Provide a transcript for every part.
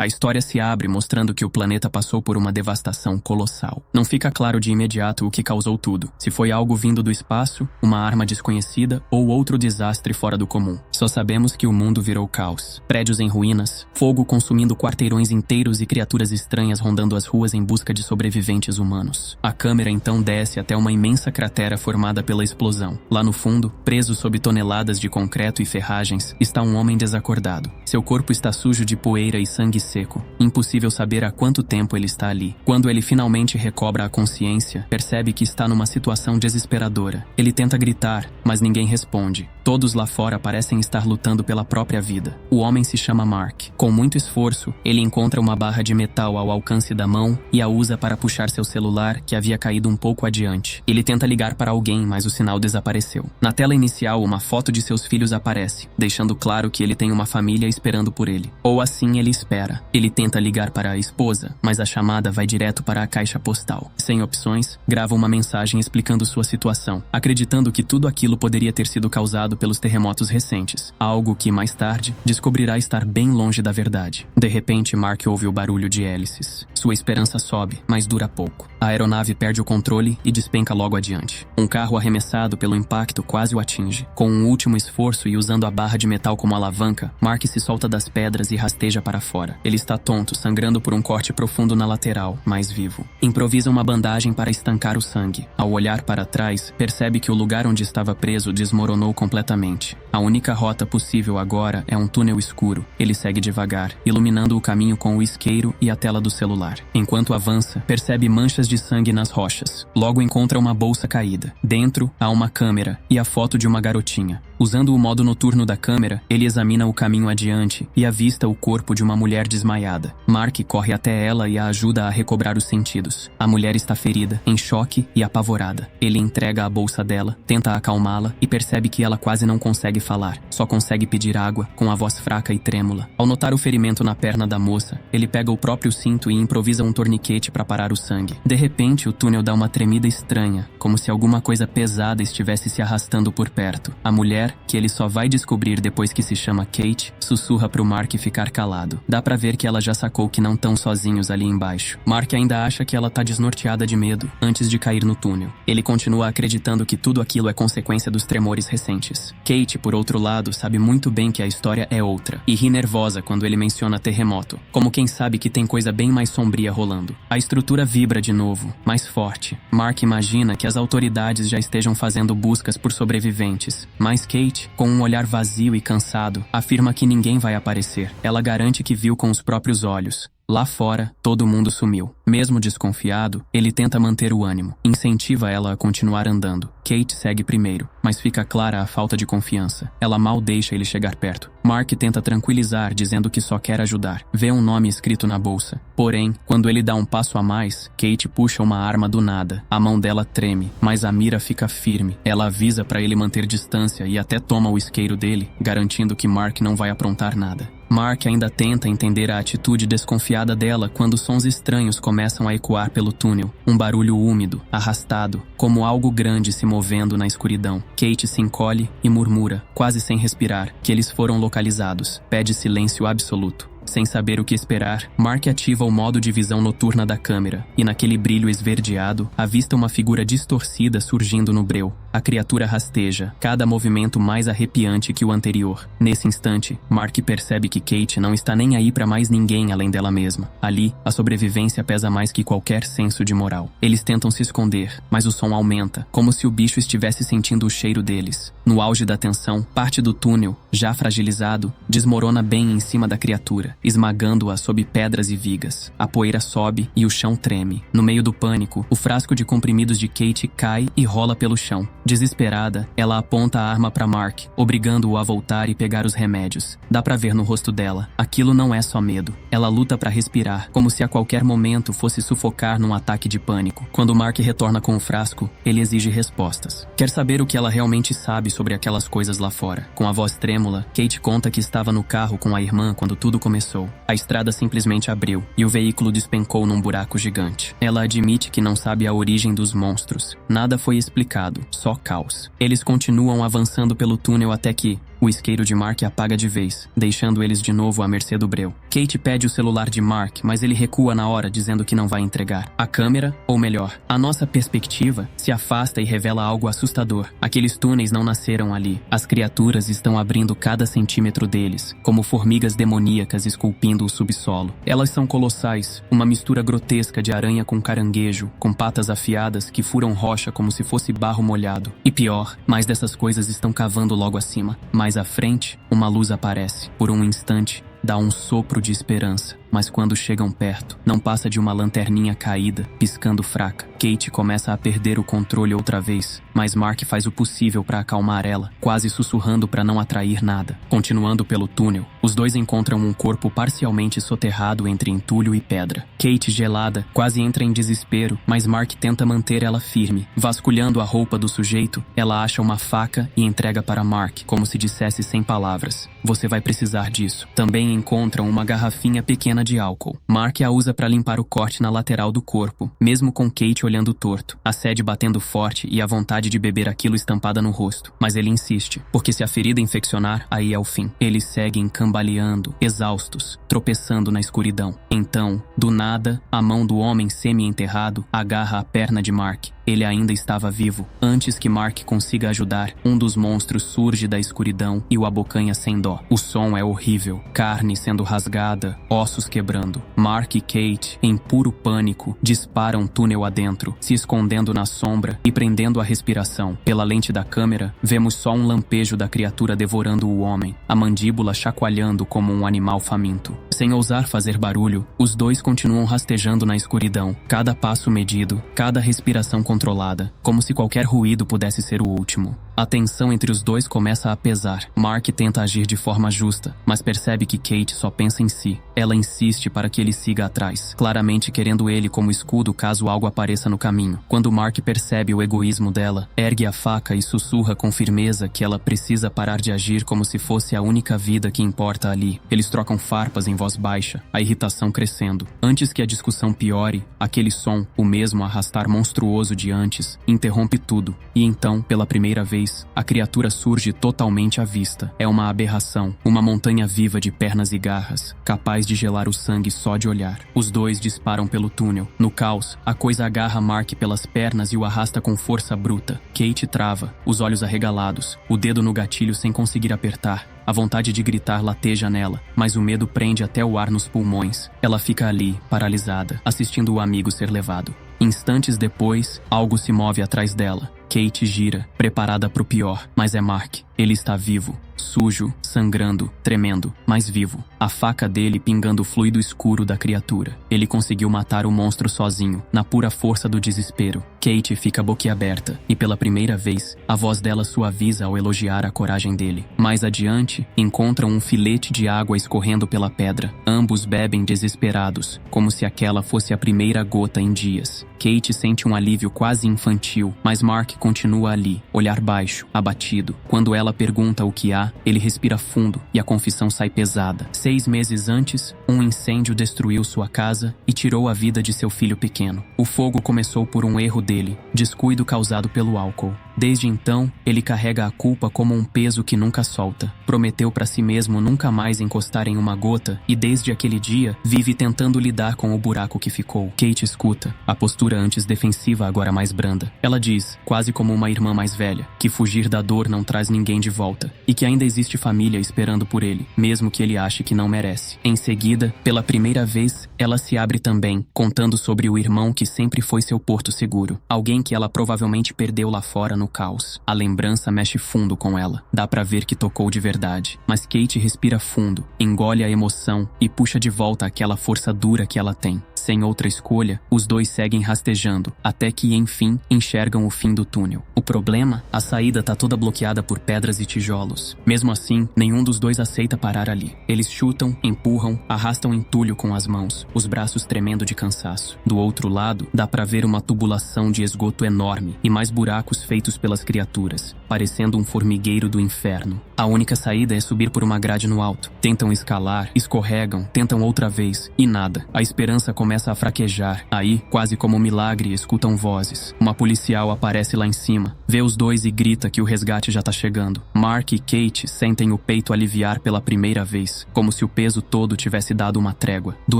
A história se abre mostrando que o planeta passou por uma devastação colossal. Não fica claro de imediato o que causou tudo, se foi algo vindo do espaço, uma arma desconhecida ou outro desastre fora do comum. Só sabemos que o mundo virou caos. Prédios em ruínas, fogo consumindo quarteirões inteiros e criaturas estranhas rondando as ruas em busca de sobreviventes humanos. A câmera então desce até uma imensa cratera formada pela explosão. Lá no fundo, preso sob toneladas de concreto e ferragens, está um homem desacordado. Seu corpo está sujo de poeira e sangue seco. Impossível saber há quanto tempo ele está ali. Quando ele finalmente recobra a consciência, percebe que está numa situação desesperadora. Ele tenta gritar, mas ninguém responde. Todos lá fora parecem estar lutando pela própria vida. O homem se chama Mark. Com muito esforço, ele encontra uma barra de metal ao alcance da mão e a usa para puxar seu celular, que havia caído um pouco adiante. Ele tenta ligar para alguém, mas o sinal desapareceu. Na tela inicial, uma foto de seus filhos aparece, deixando claro que ele tem uma família esperando por ele. Ou assim ele espera. Ele tenta ligar para a esposa, mas a chamada vai direto para a caixa postal. Sem opções, grava uma mensagem explicando sua situação, acreditando que tudo aquilo poderia ter sido causado pelos terremotos recentes, algo que, mais tarde, descobrirá estar bem longe da verdade. De repente, Mark ouve o barulho de hélices. Sua esperança sobe, mas dura pouco. A aeronave perde o controle e despenca logo adiante. Um carro arremessado pelo impacto quase o atinge. Com um último esforço e usando a barra de metal como alavanca, Mark se solta das pedras e rasteja para fora. Ele está tonto, sangrando por um corte profundo na lateral, mas vivo. Improvisa uma bandagem para estancar o sangue. Ao olhar para trás, percebe que o lugar onde estava preso desmoronou completamente. A única rota possível agora é um túnel escuro. Ele segue devagar, iluminando o caminho com o isqueiro e a tela do celular. Enquanto avança, percebe manchas de sangue nas rochas. Logo encontra uma bolsa caída. Dentro, há uma câmera e a foto de uma garotinha. Usando o modo noturno da câmera, ele examina o caminho adiante e avista o corpo de uma mulher desmaiada. Mark corre até ela e a ajuda a recobrar os sentidos. A mulher está ferida, em choque e apavorada. Ele entrega a bolsa dela, tenta acalmá-la e percebe que ela quase não consegue falar. Só consegue pedir água, com a voz fraca e trêmula. Ao notar o ferimento na perna da moça, ele pega o próprio cinto e improvisa um torniquete para parar o sangue. De repente, o túnel dá uma tremida estranha, como se alguma coisa pesada estivesse se arrastando por perto. A mulher, que ele só vai descobrir depois que se chama Kate, sussurra pro Mark ficar calado. Dá pra ver que ela já sacou que não tão sozinhos ali embaixo. Mark ainda acha que ela tá desnorteada de medo, antes de cair no túnel. Ele continua acreditando que tudo aquilo é consequência dos tremores recentes. Kate, por outro lado, sabe muito bem que a história é outra, e ri nervosa quando ele menciona terremoto, como quem sabe que tem coisa bem mais sombria rolando. A estrutura vibra de novo, mais forte. Mark imagina que as autoridades já estejam fazendo buscas por sobreviventes, mas Kate, com um olhar vazio e cansado, afirma que ninguém vai aparecer. Ela garante que viu com os próprios olhos. Lá fora, todo mundo sumiu. Mesmo desconfiado, ele tenta manter o ânimo. Incentiva ela a continuar andando. Kate segue primeiro, mas fica clara a falta de confiança. Ela mal deixa ele chegar perto. Mark tenta tranquilizar, dizendo que só quer ajudar. Vê um nome escrito na bolsa. Porém, quando ele dá um passo a mais, Kate puxa uma arma do nada. A mão dela treme, mas a mira fica firme. Ela avisa para ele manter distância e até toma o isqueiro dele, garantindo que Mark não vai aprontar nada. Mark ainda tenta entender a atitude desconfiada dela quando sons estranhos começam a ecoar pelo túnel. Um barulho úmido, arrastado, como algo grande se movendo na escuridão. Kate se encolhe e murmura, quase sem respirar, que eles foram localizados. Pede silêncio absoluto. Sem saber o que esperar, Mark ativa o modo de visão noturna da câmera, e naquele brilho esverdeado, avista uma figura distorcida surgindo no breu. A criatura rasteja, cada movimento mais arrepiante que o anterior. Nesse instante, Mark percebe que Kate não está nem aí para mais ninguém além dela mesma. Ali, a sobrevivência pesa mais que qualquer senso de moral. Eles tentam se esconder, mas o som aumenta, como se o bicho estivesse sentindo o cheiro deles. No auge da tensão, parte do túnel, já fragilizado, desmorona bem em cima da criatura, esmagando-a sob pedras e vigas. A poeira sobe e o chão treme. No meio do pânico, o frasco de comprimidos de Kate cai e rola pelo chão. Desesperada, ela aponta a arma para Mark, obrigando-o a voltar e pegar os remédios. Dá pra ver no rosto dela. Aquilo não é só medo. Ela luta para respirar, como se a qualquer momento fosse sufocar num ataque de pânico. Quando Mark retorna com o frasco, ele exige respostas. Quer saber o que ela realmente sabe sobre aquelas coisas lá fora. Com a voz trêmula, Kate conta que estava no carro com a irmã quando tudo começou. A estrada simplesmente abriu e o veículo despencou num buraco gigante. Ela admite que não sabe a origem dos monstros. Nada foi explicado, só caos. Eles continuam avançando pelo túnel até que O isqueiro de Mark apaga de vez, deixando eles de novo à mercê do breu. Kate pede o celular de Mark, mas ele recua na hora, dizendo que não vai entregar. A câmera, ou melhor, a nossa perspectiva, se afasta e revela algo assustador. Aqueles túneis não nasceram ali. As criaturas estão abrindo cada centímetro deles, como formigas demoníacas esculpindo o subsolo. Elas são colossais, uma mistura grotesca de aranha com caranguejo, com patas afiadas que furam rocha como se fosse barro molhado. E pior, mais dessas coisas estão cavando logo acima. Mais à frente, uma luz aparece. Por um instante, dá um sopro de esperança, mas quando chegam perto, não passa de uma lanterninha caída, piscando fraca. Kate começa a perder o controle outra vez, mas Mark faz o possível para acalmar ela, quase sussurrando para não atrair nada. Continuando pelo túnel, os dois encontram um corpo parcialmente soterrado entre entulho e pedra. Kate, gelada, quase entra em desespero, mas Mark tenta manter ela firme. Vasculhando a roupa do sujeito, ela acha uma faca e entrega para Mark, como se dissesse sem palavras: "Você vai precisar disso." Também encontram uma garrafinha pequena de álcool. Mark a usa para limpar o corte na lateral do corpo, mesmo com Kate olhando torto, a sede batendo forte e a vontade de beber aquilo estampada no rosto. Mas ele insiste, porque se a ferida infeccionar, aí é o fim. Eles seguem cambaleando, exaustos, tropeçando na escuridão. Então, do nada, a mão do homem semi-enterrado agarra a perna de Mark. Ele ainda estava vivo. Antes que Mark consiga ajudar, um dos monstros surge da escuridão e o abocanha sem dó. O som é horrível, carne sendo rasgada, ossos quebrando. Mark e Kate, em puro pânico, disparam um túnel adentro, se escondendo na sombra e prendendo a respiração. Pela lente da câmera, vemos só um lampejo da criatura devorando o homem, a mandíbula chacoalhando como um animal faminto. Sem ousar fazer barulho, os dois continuam rastejando na escuridão, cada passo medido, cada respiração controlada, como se qualquer ruído pudesse ser o último. A tensão entre os dois começa a pesar. Mark tenta agir de forma justa, mas percebe que Kate só pensa em si. Ela insiste para que ele siga atrás, claramente querendo ele como escudo caso algo apareça no caminho. Quando Mark percebe o egoísmo dela, ergue a faca e sussurra com firmeza que ela precisa parar de agir como se fosse a única vida que importa ali. Eles trocam farpas em voz baixa, a irritação crescendo. Antes que a discussão piore, aquele som, o mesmo arrastar monstruoso de antes, interrompe tudo. E então, pela primeira vez, a criatura surge totalmente à vista. É uma aberração, uma montanha viva de pernas e garras, capaz de gelar o sangue só de olhar. Os dois disparam pelo túnel. No caos, a coisa agarra Mark pelas pernas e o arrasta com força bruta. Kate trava, os olhos arregalados, o dedo no gatilho sem conseguir apertar. A vontade de gritar lateja nela, mas o medo prende até o ar nos pulmões. Ela fica ali, paralisada, assistindo o amigo ser levado. Instantes depois, algo se move atrás dela. Kate gira, preparada para o pior, mas é Mark. Ele está vivo, sujo, sangrando, tremendo, mas vivo. A faca dele pingando o fluido escuro da criatura. Ele conseguiu matar o monstro sozinho, na pura força do desespero. Kate fica boquiaberta, e pela primeira vez, a voz dela suaviza ao elogiar a coragem dele. Mais adiante, encontram um filete de água escorrendo pela pedra. Ambos bebem desesperados, como se aquela fosse a primeira gota em dias. Kate sente um alívio quase infantil, mas Mark continua ali, olhar baixo, abatido. Quando ela pergunta o que há, ele respira fundo e a confissão sai pesada. 6 meses antes, um incêndio destruiu sua casa e tirou a vida de seu filho pequeno. O fogo começou por um erro dele, descuido causado pelo álcool. Desde então, ele carrega a culpa como um peso que nunca solta. Prometeu para si mesmo nunca mais encostar em uma gota e desde aquele dia, vive tentando lidar com o buraco que ficou. Kate escuta, a postura antes defensiva agora mais branda. Ela diz, quase como uma irmã mais velha, que fugir da dor não traz ninguém de volta e que ainda existe família esperando por ele, mesmo que ele ache que não merece. Em seguida, pela primeira vez, ela se abre também, contando sobre o irmão que sempre foi seu porto seguro. Alguém que ela provavelmente perdeu lá fora no caos. A lembrança mexe fundo com ela. Dá pra ver que tocou de verdade. Mas Kate respira fundo, engole a emoção e puxa de volta aquela força dura que ela tem. Sem outra escolha, os dois seguem rastejando, até que, enfim, enxergam o fim do túnel. O problema? A saída tá toda bloqueada por pedras e tijolos. Mesmo assim, nenhum dos dois aceita parar ali. Eles chutam, empurram, arrastam entulho com as mãos, os braços tremendo de cansaço. Do outro lado, dá pra ver uma tubulação de esgoto enorme e mais buracos feitos pelas criaturas, parecendo um formigueiro do inferno. A única saída é subir por uma grade no alto. Tentam escalar, escorregam, tentam outra vez, e nada. A esperança começa a fraquejar. Aí, quase como um milagre, escutam vozes. Uma policial aparece lá em cima, vê os dois e grita que o resgate já tá chegando. Mark e Kate sentem o peito aliviar pela primeira vez, como se o peso todo tivesse dado uma trégua. Do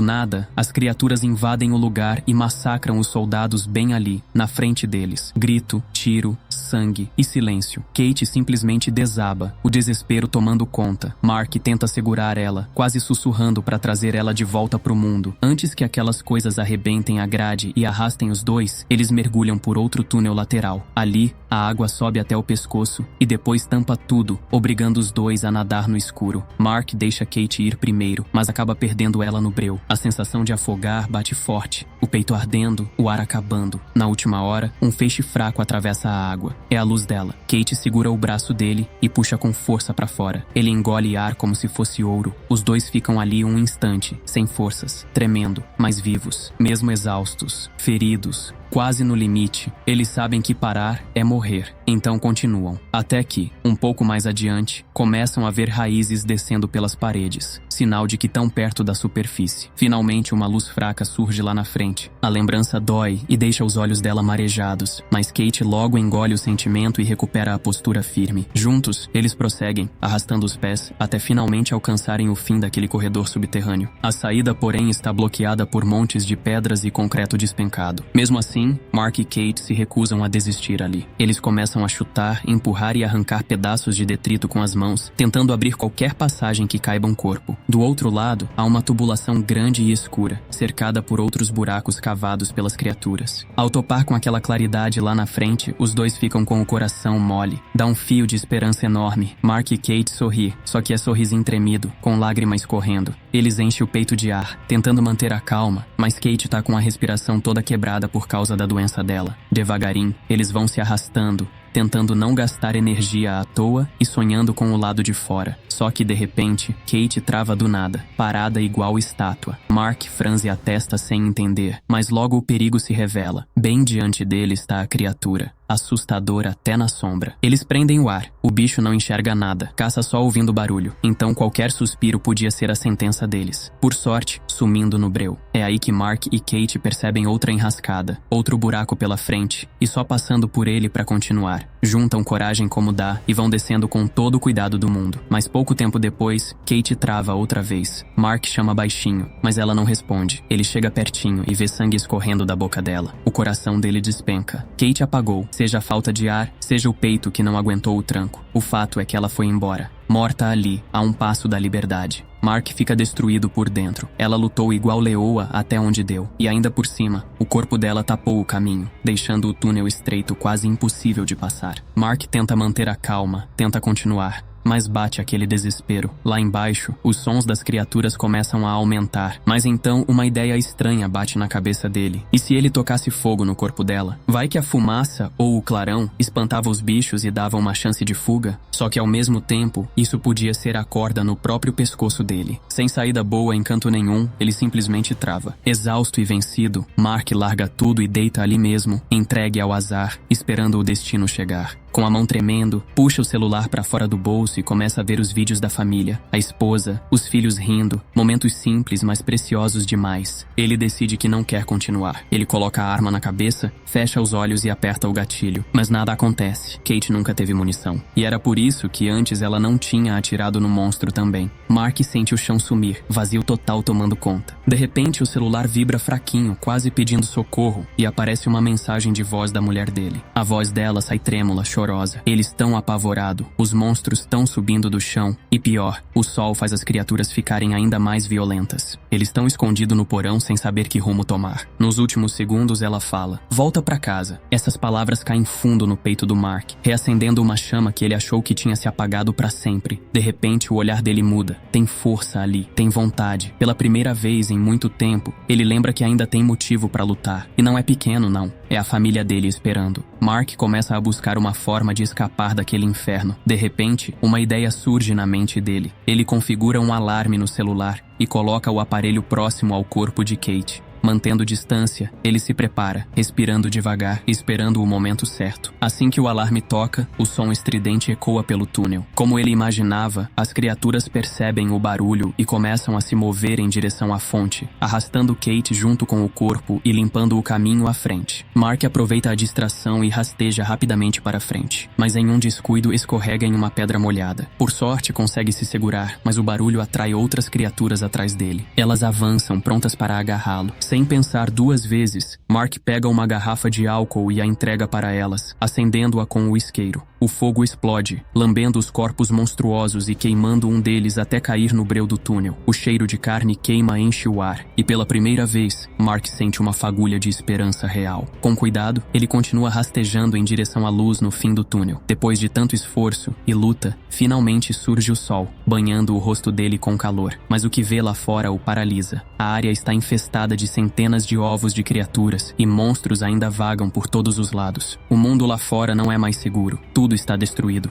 nada, as criaturas invadem o lugar e massacram os soldados bem ali, na frente deles. Grito, tiro, sangue e silêncio. Kate simplesmente desaba, o desespero tomando conta. Mark tenta segurar ela, quase sussurrando para trazer ela de volta pro mundo. Antes que aquelas coisas arrebentem a grade e arrastem os dois, eles mergulham por outro túnel lateral. Ali, a água sobe até o pescoço e depois tampa tudo, obrigando os dois a nadar no escuro. Mark deixa Kate ir primeiro, mas acaba perdendo ela no breu. A sensação de afogar bate forte, o peito ardendo, o ar acabando. Na última hora, um feixe fraco atravessa a água. É a luz dela. Kate segura o braço dele e puxa com força para fora. Ele engole ar como se fosse ouro. Os dois ficam ali um instante, sem forças, tremendo, mas vivos, mesmo exaustos, feridos, quase no limite. Eles sabem que parar é morrer, então continuam. Até que, um pouco mais adiante, começam a ver raízes descendo pelas paredes, sinal de que tão perto da superfície. Finalmente, uma luz fraca surge lá na frente. A lembrança dói e deixa os olhos dela marejados, mas Kate logo engole o sentimento e recupera a postura firme. Juntos, eles prosseguem, arrastando os pés, até finalmente alcançarem o fim daquele corredor subterrâneo. A saída, porém, está bloqueada por montes de pedras e concreto despencado. Mesmo assim, Mark e Kate se recusam a desistir ali. Eles começam a chutar, empurrar e arrancar pedaços de detrito com as mãos, tentando abrir qualquer passagem que caiba um corpo. Do outro lado, há uma tubulação grande e escura, cercada por outros buracos cavados pelas criaturas. Ao topar com aquela claridade lá na frente, os dois ficam com o coração mole. Dá um fio de esperança enorme. Mark e Kate sorri, só que é sorrisinho tremido, com lágrimas correndo. Eles enchem o peito de ar, tentando manter a calma, mas Kate tá com a respiração toda quebrada por causa da doença dela. Devagarinho, eles vão se arrastando, tentando não gastar energia à toa e sonhando com o lado de fora. Só que, de repente, Kate trava do nada, parada igual estátua. Mark franze a testa sem entender, mas logo o perigo se revela. Bem diante dele está a criatura, assustadora até na sombra. Eles prendem o ar. O bicho não enxerga nada, caça só ouvindo barulho. Então qualquer suspiro podia ser a sentença deles. Por sorte, sumindo no breu. É aí que Mark e Kate percebem outra enrascada, outro buraco pela frente, e só passando por ele para continuar. Juntam coragem como dá e vão descendo com todo o cuidado do mundo. Mas pouco tempo depois, Kate trava outra vez. Mark chama baixinho, mas ela não responde. Ele chega pertinho e vê sangue escorrendo da boca dela. O coração dele despenca. Kate apagou, seja a falta de ar, seja o peito que não aguentou o tranco. O fato é que ela foi embora, morta ali, a um passo da liberdade. Mark fica destruído por dentro. Ela lutou igual leoa até onde deu. E ainda por cima, o corpo dela tapou o caminho, deixando o túnel estreito quase impossível de passar. Mark tenta manter a calma, tenta continuar. Mas bate aquele desespero. Lá embaixo, os sons das criaturas começam a aumentar. Mas então, uma ideia estranha bate na cabeça dele. E se ele tocasse fogo no corpo dela? Vai que a fumaça, ou o clarão, espantava os bichos e dava uma chance de fuga? Só que ao mesmo tempo, isso podia ser a corda no próprio pescoço dele. Sem saída boa em canto nenhum, ele simplesmente trava. Exausto e vencido, Mark larga tudo e deita ali mesmo, entregue ao azar, esperando o destino chegar. Com a mão tremendo, puxa o celular para fora do bolso e começa a ver os vídeos da família, a esposa, os filhos rindo, momentos simples, mas preciosos demais. Ele decide que não quer continuar. Ele coloca a arma na cabeça, fecha os olhos e aperta o gatilho. Mas nada acontece. Kate nunca teve munição. E era por isso que antes ela não tinha atirado no monstro também. Mark sente o chão sumir, vazio total tomando conta. De repente, o celular vibra fraquinho, quase pedindo socorro, e aparece uma mensagem de voz da mulher dele. A voz dela sai trêmula, chorando. Eles tão apavorados, os monstros tão subindo do chão, e pior, o sol faz as criaturas ficarem ainda mais violentas. Eles estão escondidos no porão sem saber que rumo tomar. Nos últimos segundos ela fala: "Volta pra casa." Essas palavras caem fundo no peito do Mark, reacendendo uma chama que ele achou que tinha se apagado pra sempre. De repente o olhar dele muda. Tem força ali, tem vontade. Pela primeira vez em muito tempo, ele lembra que ainda tem motivo pra lutar. E não é pequeno não, é a família dele esperando. Mark começa a buscar uma forma de escapar daquele inferno. De repente, uma ideia surge na mente dele. Ele configura um alarme no celular e coloca o aparelho próximo ao corpo de Kate. Mantendo distância, ele se prepara, respirando devagar, esperando o momento certo. Assim que o alarme toca, o som estridente ecoa pelo túnel. Como ele imaginava, as criaturas percebem o barulho e começam a se mover em direção à fonte, arrastando Kate junto com o corpo e limpando o caminho à frente. Mark aproveita a distração e rasteja rapidamente para frente, mas em um descuido escorrega em uma pedra molhada. Por sorte, consegue se segurar, mas o barulho atrai outras criaturas atrás dele. Elas avançam, prontas para agarrá-lo. Sem pensar duas vezes, Mark pega uma garrafa de álcool e a entrega para elas, acendendo-a com o isqueiro. O fogo explode, lambendo os corpos monstruosos e queimando um deles até cair no breu do túnel. O cheiro de carne queima enche o ar, e pela primeira vez, Mark sente uma fagulha de esperança real. Com cuidado, ele continua rastejando em direção à luz no fim do túnel. Depois de tanto esforço e luta, finalmente surge o sol, banhando o rosto dele com calor. Mas o que vê lá fora o paralisa. A área está infestada de centenas de ovos de criaturas, e monstros ainda vagam por todos os lados. O mundo lá fora não é mais seguro. Tudo está destruído.